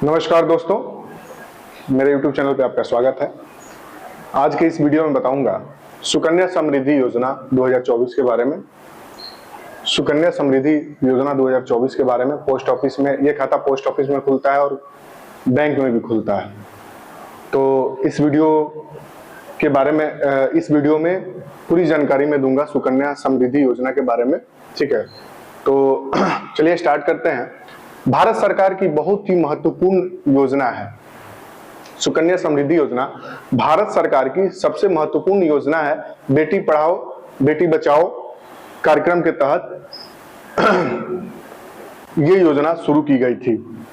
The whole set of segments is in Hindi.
नमस्कार दोस्तों, मेरे YouTube चैनल पे आपका स्वागत है। आज के इस वीडियो में बताऊंगा सुकन्या समृद्धि योजना 2024 के बारे में। सुकन्या समृद्धि योजना 2024 के बारे में पोस्ट ऑफिस में, ये खाता पोस्ट ऑफिस में खुलता है और बैंक में भी खुलता है। तो इस वीडियो में पूरी जानकारी मैं दूंगा सुकन्या समृद्धि योजना के बारे में, ठीक है। तो चलिए स्टार्ट करते हैं। भारत सरकार की बहुत ही महत्वपूर्ण योजना है सुकन्या समृद्धि योजना। भारत सरकार की सबसे महत्वपूर्ण योजना है। बेटी पढ़ाओ बेटी बचाओ कार्यक्रम के तहत ये योजना शुरू की गई थी।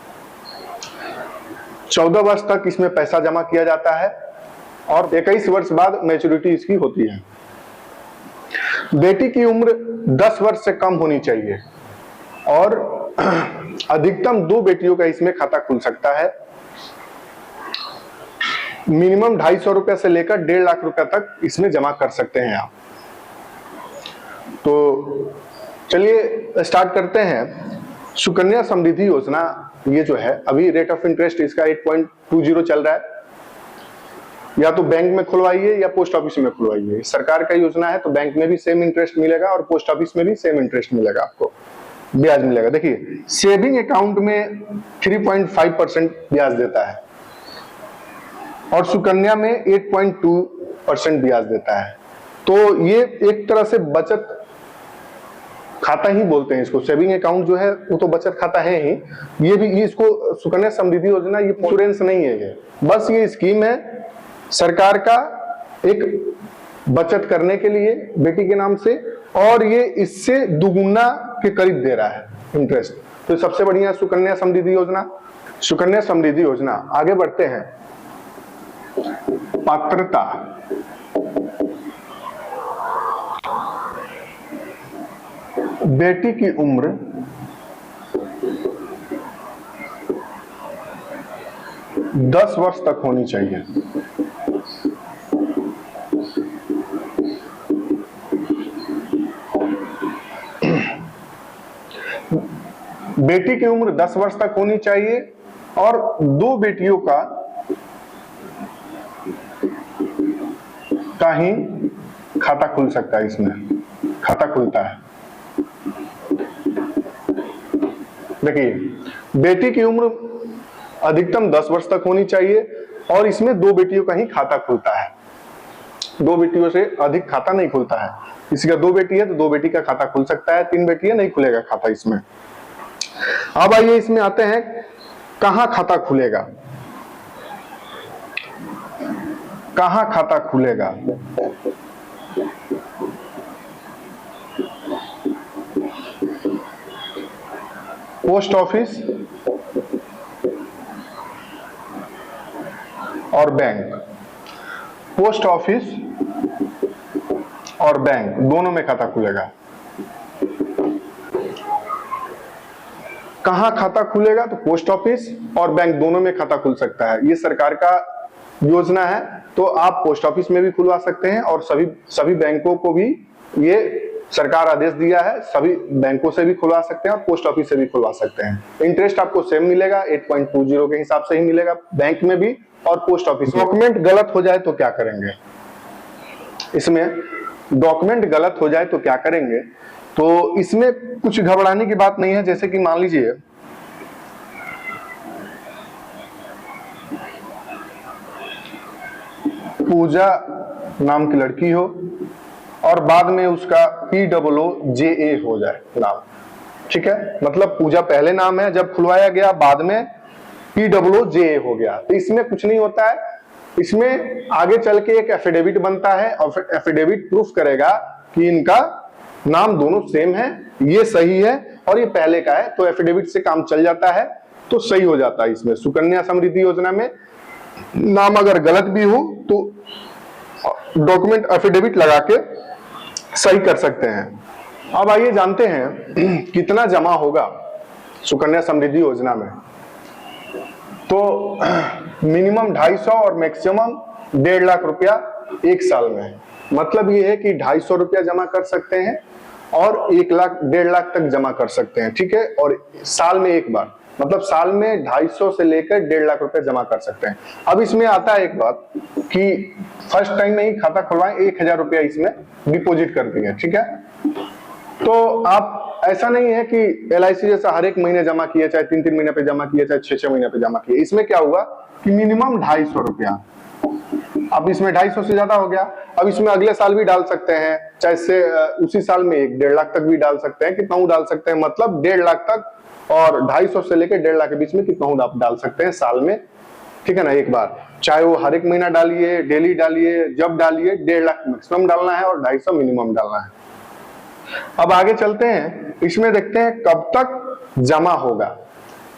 14 वर्ष तक इसमें पैसा जमा किया जाता है और 21 वर्ष बाद मैच्योरिटी इसकी होती है। बेटी की उम्र 10 वर्ष से कम होनी चाहिए और अधिकतम 2 बेटियों का इसमें खाता खुल सकता है। मिनिमम 250 रुपए से लेकर 1.5 लाख रुपए तक इसमें जमा कर सकते हैं आप। तो चलिए स्टार्ट करते हैं। सुकन्या समृद्धि योजना ये जो है, अभी रेट ऑफ इंटरेस्ट इसका 8.20 चल रहा है। या तो बैंक में खुलवाइए या पोस्ट ऑफिस में खुलवाइए। सरकार का योजना है तो बैंक में भी सेम इंटरेस्ट मिलेगा और पोस्ट ऑफिस में भी सेम इंटरेस्ट मिलेगा, आपको ब्याज मिलेगा। देखिए, सेविंग अकाउंट में 3.5% ब्याज देता है और सुकन्या में 8.2% ब्याज देता है। तो ये एक तरह से बचत खाता ही बोलते हैं इसको। सेविंग अकाउंट जो है वो तो बचत खाता है ही। ये भी इसको सुकन्या समृद्धि योजना ये इंश्योरेंस नहीं है, ये बस ये स्कीम है सरकार का एक बचत करने के लिए बेटी के नाम से, और ये इससे दुगुना के करीब दे रहा है इंटरेस्ट। तो सबसे बढ़िया सुकन्या समृद्धि योजना। सुकन्या समृद्धि योजना। आगे बढ़ते हैं। पात्रता। बेटी की उम्र 10 वर्ष तक होनी चाहिए। बेटी की उम्र 10 वर्ष तक होनी चाहिए और 2 बेटियों का ही खाता खुल सकता है। इसमें खाता खुलता है। देखिए, बेटी की उम्र अधिकतम 10 वर्ष तक होनी चाहिए और इसमें 2 बेटियों का ही खाता खुलता है। 2 बेटियों से अधिक खाता नहीं खुलता है। किसी का 2 बेटी है तो 2 बेटी का खाता खुल सकता है, 3 बेटी है नहीं खुलेगा खाता इसमें। अब आइए इसमें आते हैं, कहां खाता खुलेगा। कहां खाता खुलेगा? पोस्ट ऑफिस और बैंक। पोस्ट ऑफिस और बैंक दोनों में खाता खुलेगा। कहां खाता खुलेगा? तो पोस्ट ऑफिस और बैंक दोनों में खाता खुल सकता है। ये सरकार का योजना है, तो आप पोस्ट ऑफिस में भी खुलवा सकते हैं और सभी बैंकों को भी ये सरकार आदेश दिया है, सभी बैंकों से भी खुलवा सकते हैं और पोस्ट ऑफिस से भी खुलवा सकते हैं। इंटरेस्ट आपको सेम मिलेगा, 8.20 के हिसाब से ही मिलेगा बैंक में भी और पोस्ट ऑफिस में। डॉक्यूमेंट गलत हो जाए तो क्या करेंगे? इसमें डॉक्यूमेंट गलत हो जाए तो क्या करेंगे? तो इसमें कुछ घबराने की बात नहीं है। जैसे कि मान लीजिए पूजा नाम की लड़की हो और बाद में उसका POOJA हो जाए नाम, ठीक है। मतलब पूजा पहले नाम है, जब खुलवाया गया बाद में POOJA हो गया, तो इसमें कुछ नहीं होता है। इसमें आगे चल के एक एफिडेविट बनता है और एफिडेविट प्रूफ करेगा कि इनका नाम दोनों सेम है, ये सही है और ये पहले का है, तो एफिडेविट से काम चल जाता है, तो सही हो जाता है। इसमें सुकन्या समृद्धि योजना में नाम अगर गलत भी हो तो डॉक्यूमेंट एफिडेविट लगा के सही कर सकते हैं। अब आइए जानते हैं कितना जमा होगा सुकन्या समृद्धि योजना में। तो मिनिमम 250 और मैक्सिमम 1.5 लाख रुपया 1 साल में। मतलब ये है कि 250 रुपया जमा कर सकते हैं और 1 लाख 1.5 लाख तक जमा कर सकते हैं, ठीक है। और साल में एक बार मतलब साल में 250 से लेकर 1.5 लाख रुपए जमा कर सकते हैं। अब इसमें आता है एक बात कि फर्स्ट टाइम में ही खाता खुलवाएं, 1000 रुपया इसमें डिपॉजिट कर दिए, ठीक है। तो आप ऐसा नहीं है कि LIC जैसा हर एक महीने जमा किए, चाहे 3-3 महीने पे जमा किए, चाहे 6-6 महीने पे जमा किए। इसमें क्या हुआ कि मिनिमम 250 रुपया, अब इसमें 250 से ज्यादा हो गया। अब इसमें अगले साल भी डाल सकते हैं, चाहे से उसी साल में 1-1.5 लाख तक भी डाल सकते हैं, कितना डाल सकते हैं, मतलब 1.5 लाख तक और 250 से लेकर 1.5 लाख के बीच में कितना आप डाल सकते हैं साल में, ठीक है ना, एक बार। चाहे वो हर एक महीना डालिए, डेली डालिए, जब डालिए, 1.5 लाख मैक्सिमम डालना है और 250 मिनिमम डालना है। अब आगे चलते हैं, इसमें देखते हैं कब तक जमा होगा,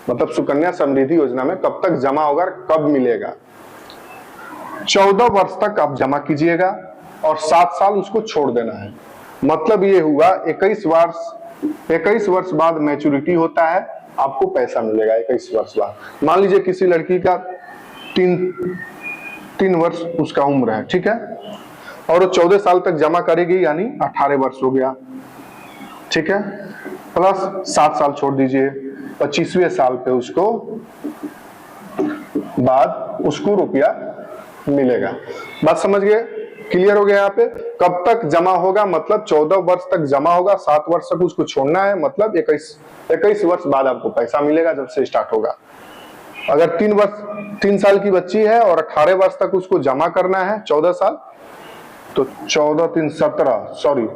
मतलब सुकन्या समृद्धि योजना में कब तक जमा होगा, कब मिलेगा। 14 वर्ष तक आप जमा कीजिएगा और 7 साल उसको छोड़ देना है। मतलब ये हुआ 21 वर्ष बाद मैच्योरिटी होता है, आपको पैसा मिलेगा 21 वर्ष बाद। मान लीजिए किसी लड़की का 3 वर्ष उसका उम्र है, ठीक है, और वो 14 साल तक जमा करेगी, यानी 18 वर्ष हो गया, ठीक है, प्लस 7 साल छोड़ दीजिए, 25वें साल पे उसको बाद उसको रुपया मिलेगा। बात समझ गए, क्लियर हो गया। यहाँ पे कब तक जमा होगा, मतलब 14 वर्ष तक जमा होगा, 7 वर्ष तक उसको छोड़ना है, मतलब 21 वर्ष बाद आपको पैसा मिलेगा जब से स्टार्ट होगा। अगर 3 साल की बच्ची है और 18 वर्ष तक उसको जमा करना है, 14 साल, तो 14 3 17, सॉरी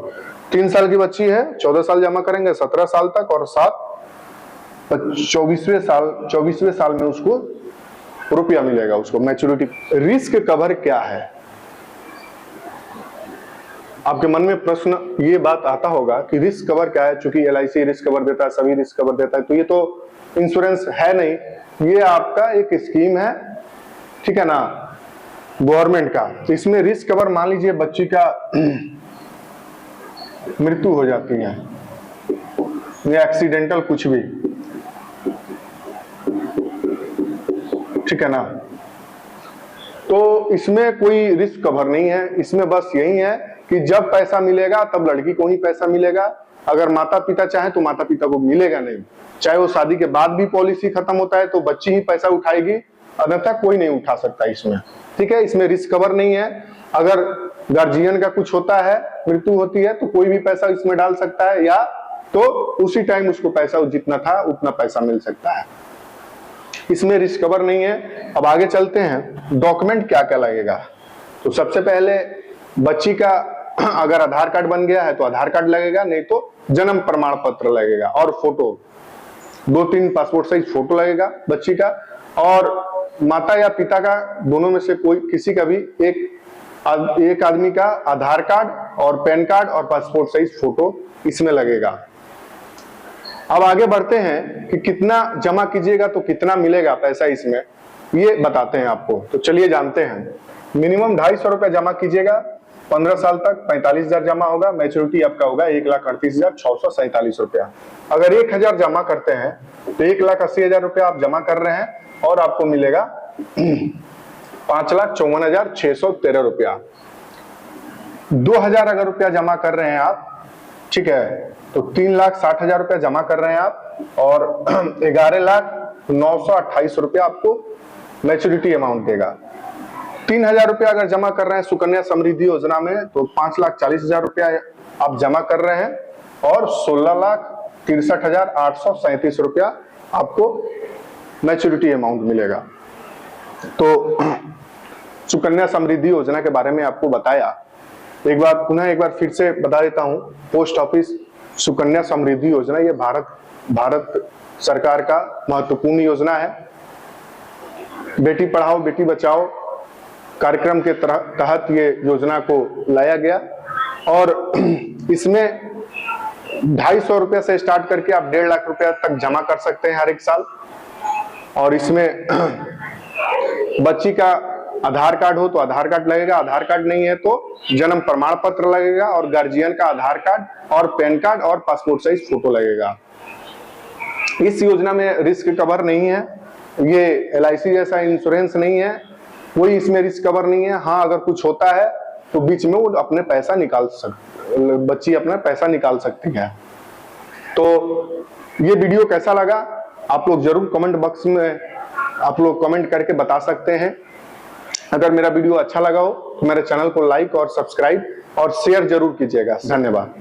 3 साल की बच्ची है, 14 साल जमा करेंगे, 17 साल तक, और 24वें साल में उसको रुपया मिलेगा, उसको मैच्योरिटी। रिस्क कवर क्या है, आपके मन में प्रश्न ये बात आता होगा कि रिस्क कवर क्या है। चूंकि LIC रिस्क कवर देता है, सभी रिस्क कवर देता है, तो ये तो इंश्योरेंस है नहीं, ये आपका एक स्कीम है, ठीक है ना, गवर्नमेंट का। तो इसमें रिस्क कवर, मान लीजिए बच्ची का मृत्यु हो जाती है या एक्सीडेंटल कुछ भी, ठीक है ना, तो इसमें कोई रिस्क कवर नहीं है। इसमें बस यही है कि जब पैसा मिलेगा तब लड़की को ही पैसा मिलेगा। अगर माता पिता चाहे तो माता पिता को मिलेगा नहीं। चाहे वो शादी के बाद भी पॉलिसी खत्म होता है तो बच्ची ही पैसा उठाएगी, अन्यथा कोई नहीं उठा सकता इसमें, ठीक है। इसमें रिस्क कवर नहीं है। अगर गार्जियन का कुछ होता है, मृत्यु होती है, तो कोई भी पैसा इसमें डाल सकता है, या तो उसी टाइम उसको पैसा जितना था उतना पैसा मिल सकता है। इसमें रिस्क कवर नहीं है। अब आगे चलते हैं, डॉक्यूमेंट क्या क्या लगेगा। तो सबसे पहले बच्ची का अगर आधार कार्ड बन गया है तो आधार कार्ड लगेगा, नहीं तो जन्म प्रमाण पत्र लगेगा, और फोटो 2-3 पासपोर्ट साइज फोटो लगेगा बच्ची का, और माता या पिता का दोनों में से कोई किसी का भी एक आदमी का आधार कार्ड और पैन कार्ड और पासपोर्ट साइज फोटो इसमें लगेगा। अब आगे बढ़ते हैं कि कितना जमा कीजिएगा तो कितना मिलेगा पैसा इसमें, ये बताते हैं आपको। तो चलिए जानते हैं। मिनिमम 250 रुपया जमा कीजिएगा, 15 साल तक 45,000 जमा होगा, मैच्योरिटी आपका होगा 1,38,647 रुपया। अगर 1,000 जमा करते हैं तो 1,80,000 रुपया आप जमा कर रहे हैं और आपको मिलेगा 5,54,613 रुपया। 2,000 अगर रुपया जमा कर रहे हैं आप, ठीक है, तो 3,60,000 रुपया जमा कर रहे हैं आप, और 11,09,28 रुपया आपको मैच्योरिटी अमाउंट देगा। 3,000 रुपया अगर जमा कर रहे हैं सुकन्या समृद्धि योजना में तो 5,40,000 रुपया आप जमा कर रहे हैं, और 16,63,837 रुपया आपको मैच्योरिटी अमाउंट मिलेगा। तो सुकन्या समृद्धि योजना के बारे में आपको बताया। एक बार फिर से बता देता हूं। पोस्ट ऑफिस सुकन्या समृद्धि योजना ये भारत सरकार का महत्वपूर्ण योजना है। बेटी पढ़ाओ बेटी बचाओ कार्यक्रम के तहत ये योजना को लाया गया, और इसमें 250 रुपये से स्टार्ट करके आप 1.5 लाख रुपया तक जमा कर सकते हैं हर एक साल। और इसमें बच्ची का आधार कार्ड हो तो आधार कार्ड लगेगा, आधार कार्ड नहीं है तो जन्म प्रमाण पत्र लगेगा, और गार्जियन का आधार कार्ड और पैन कार्ड और पासपोर्ट साइज फोटो लगेगा। इस योजना में रिस्क कवर नहीं है, ये LIC जैसा इंश्योरेंस नहीं है, कोई इसमें रिस्क कवर नहीं है। हाँ, अगर कुछ होता है तो बीच में वो अपने पैसा निकाल बच्ची अपना पैसा निकाल सकती है। तो ये वीडियो कैसा लगा आप लोग जरूर कमेंट बॉक्स में आप लोग कमेंट करके बता सकते हैं। अगर मेरा वीडियो अच्छा लगा हो तो मेरे चैनल को लाइक और सब्सक्राइब और शेयर जरूर कीजिएगा। धन्यवाद।